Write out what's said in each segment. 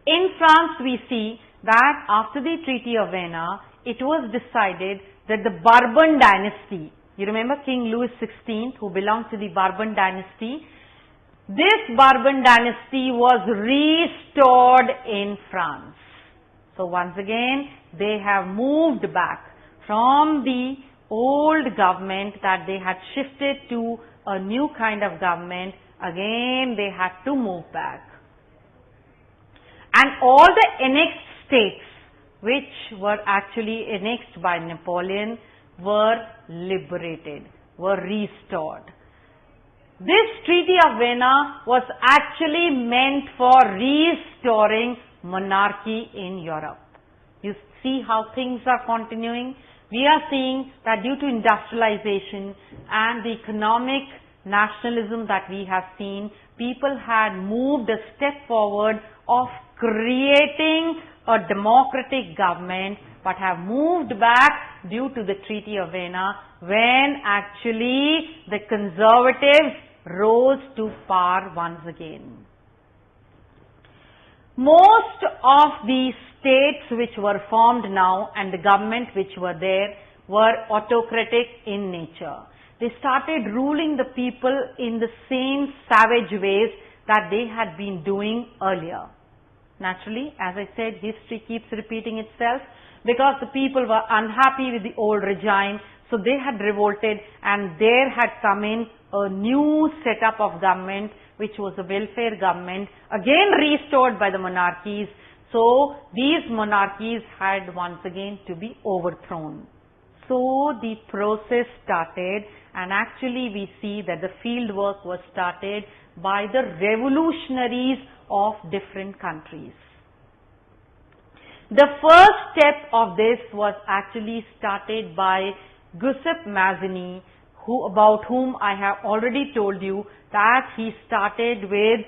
In France, we see that after the Treaty of Vienna, it was decided that the Bourbon dynasty, you remember King Louis XVI, who belonged to the Bourbon dynasty, this Bourbon dynasty was restored in France. So once again, they have moved back from the old government that they had shifted to a new kind of government. Again, they had to move back. And all the annexed states which were actually annexed by Napoleon were liberated, were restored. This Treaty of Vienna was actually meant for restoring monarchy in Europe. You see how things are continuing? We are seeing that due to industrialization and the economic nationalism that we have seen, people had moved a step forward of creating a democratic government, but have moved back due to the Treaty of Vienna, when actually the conservatives rose to power once again. Most of the states which were formed now and the government which were there were autocratic in nature. They started ruling the people in the same savage ways that they had been doing earlier. Naturally, as I said, history keeps repeating itself because the people were unhappy with the old regime, so they had revolted, and there had come in a new setup of government, which was a welfare government, again restored by the monarchies. So these monarchies had once again to be overthrown. So the process started, and actually we see that the field work was started by the revolutionaries of different countries. The first step of this was actually started by Giuseppe Mazzini, about whom I have already told you that he started with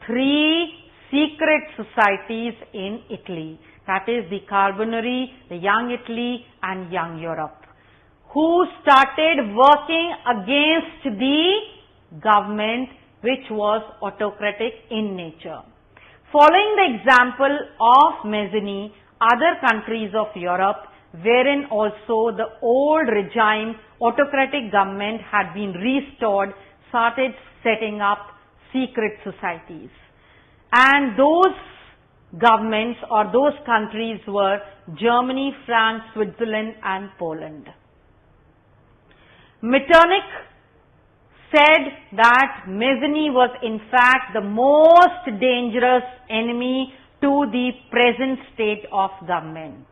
3 secret societies in Italy, that is the Carbonari, the Young Italy and Young Europe, who started working against the government which was autocratic in nature. Following the example of Mazzini, other countries of Europe, wherein also the old regime autocratic government had been restored, started setting up secret societies. And those governments or those countries were Germany, France, Switzerland and Poland. Metternich said that Mazzini was in fact the most dangerous enemy to the present state of government.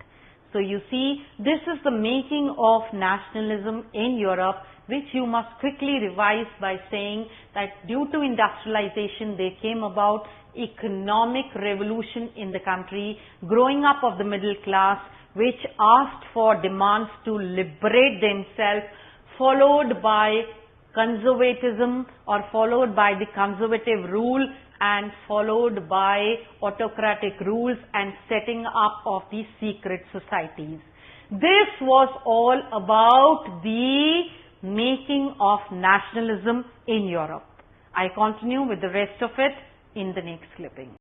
So you see, this is the making of nationalism in Europe, which you must quickly revise by saying that due to industrialization there came about economic revolution in the country, growing up of the middle class, which asked for demands to liberate themselves, followed by conservatism or followed by the conservative rule and followed by autocratic rules and setting up of these secret societies. This was all about the making of nationalism in Europe. I continue with the rest of it in the next clipping.